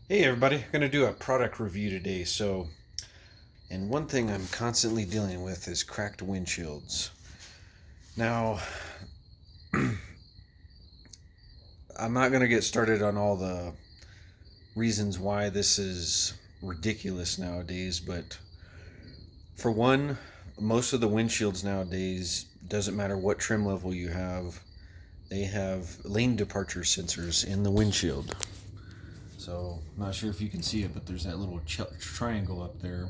Hey everybody, I'm going to do a product review today. And one thing I'm constantly dealing with is cracked windshields. Now, I'm not going to get started on all the reasons why this is ridiculous nowadays, but for one, most of the windshields nowadays, doesn't matter what trim level you have, they have lane departure sensors in the windshield. So, not sure if you can see it, but there's that little triangle up there.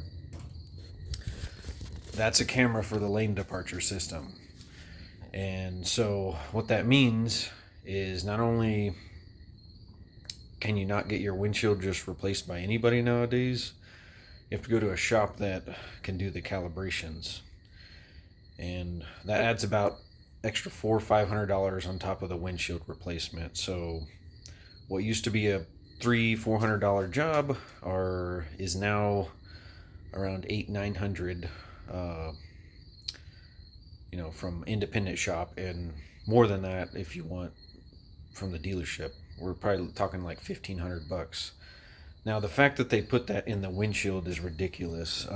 That's a camera for the lane departure system. And so what that means is not only can you not get your windshield just replaced by anybody nowadays, you have to go to a shop that can do the calibrations. And that adds about extra $400-$500 on top of the windshield replacement. So what used to be a $300-$400 job is now around $800-$900 from independent shop, and more than that if you want from the dealership. We're probably talking like $1,500. Now, the fact that they put that in the windshield is ridiculous.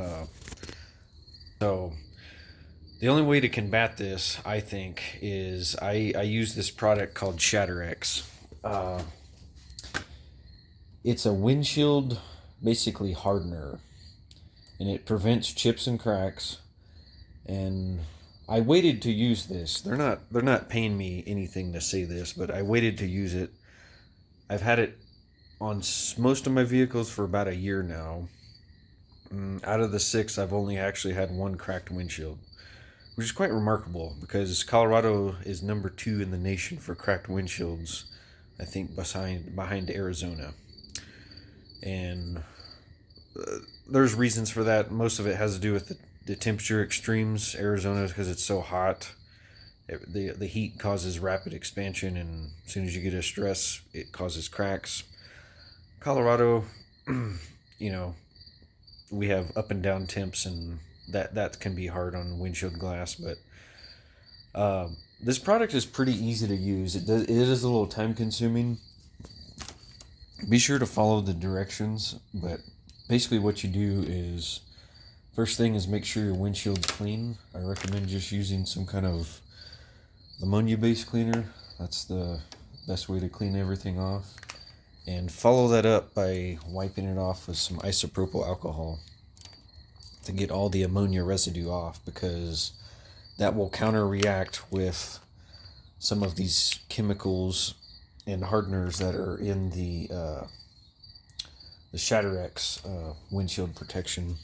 So the only way to combat this, I think, is I use this product called shatterx. It's a windshield basically hardener, and it prevents chips and cracks. And I waited to use this. They're not paying me anything to say this, but I waited to use it. I've had it on most of my vehicles for about a year now. Out of the 6, I've only actually had one cracked windshield, which is quite remarkable because Colorado is number 2 in the nation for cracked windshields, I think behind Arizona. And there's reasons for that. Most of it has to do with the temperature extremes. Arizona, because it's so hot, the heat causes rapid expansion, and as soon as you get a stress, it causes cracks. Colorado, we have up and down temps, and that can be hard on windshield glass. But this product is pretty easy to use. It is a little time consuming. Be sure to follow the directions, but basically what you do is, first thing is make sure your windshield's clean. I recommend just using some kind of ammonia-based cleaner. That's the best way to clean everything off. And follow that up by wiping it off with some isopropyl alcohol to get all the ammonia residue off, because that will counter-react with some of these chemicals and hardeners that are in the shatterx windshield protection.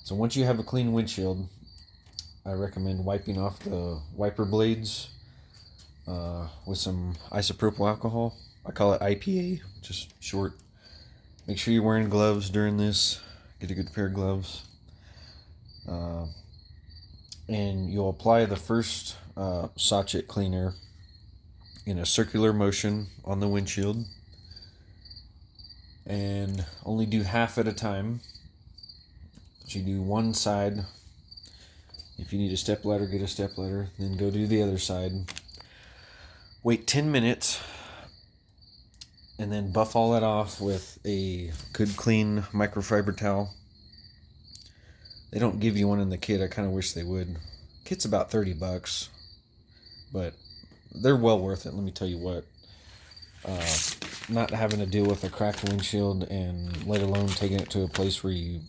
So once you have a clean windshield, I recommend wiping off the wiper blades with some isopropyl alcohol. I call it IPA, just short. Make sure you're wearing gloves during this. Get a good pair of gloves. And you'll apply the first sachet cleaner in a circular motion on the windshield. And only do half at a time. So you do one side. If you need a step ladder, get a step ladder. Then go do the other side. Wait 10 minutes. And then buff all that off with a good clean microfiber towel. They don't give you one in the kit. I kind of wish they would. Kit's about $30, but they're well worth it. Let me tell you what. Not having to deal with a cracked windshield, and let alone taking it to a place where you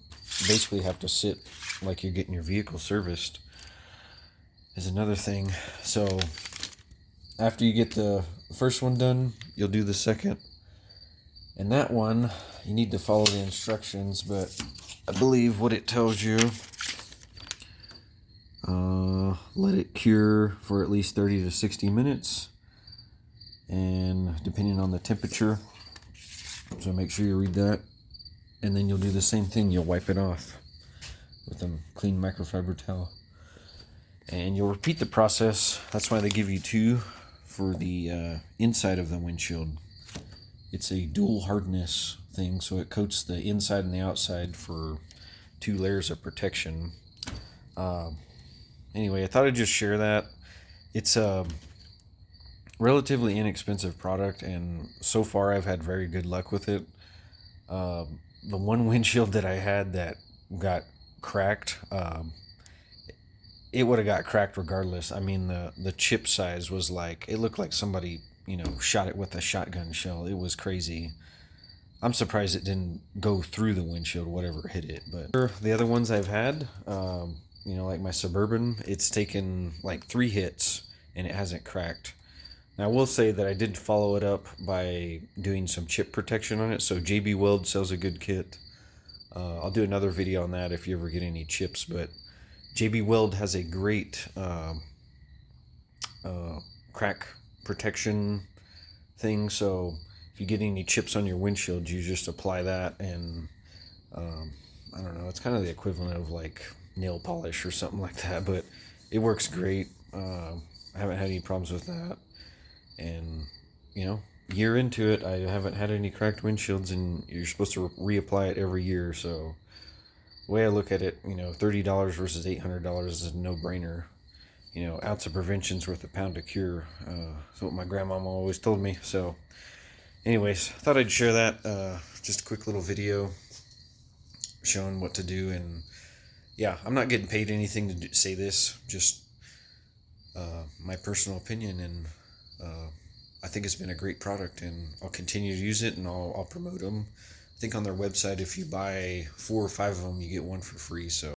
basically have to sit like you're getting your vehicle serviced, is another thing. So after you get the first one done, you'll do the second. And that one, you need to follow the instructions, but I believe what it tells you, let it cure for at least 30 to 60 minutes, and depending on the temperature. So make sure you read that. And then you'll do the same thing. You'll wipe it off with a clean microfiber towel. And you'll repeat the process. That's why they give you 2 for the inside of the windshield. It's a dual hardness thing, so it coats the inside and the outside for 2 layers of protection. Anyway, I thought I'd just share that. It's relatively inexpensive product, and so far I've had very good luck with it. The one windshield that I had that got cracked, it would have got cracked regardless. I mean, the chip size was like, it looked like somebody, shot it with a shotgun shell. It was crazy. I'm surprised it didn't go through the windshield, whatever hit it. But the other ones I've had, like my Suburban, it's taken like 3 hits and it hasn't cracked. Now, I will say that I did follow it up by doing some chip protection on it. So JB Weld sells a good kit. I'll do another video on that if you ever get any chips. But JB Weld has a great crack protection thing. So if you get any chips on your windshield, you just apply that, and I don't know, it's kind of the equivalent of like nail polish or something like that, but it works great. I haven't had any problems with that, and year into it, I haven't had any cracked windshields, and you're supposed to reapply it every year. So the way I look at it, $30 versus $800 is a no-brainer. Ounce of prevention's worth a pound of cure. That's what my grandmama always told me. So anyways, I thought I'd share that. Just a quick little video showing what to do. And yeah, I'm not getting paid anything to say this, just my personal opinion. And I think it's been a great product, and I'll continue to use it, and I'll promote them. I think on their website, if you buy 4 or 5 of them, you get one for free. So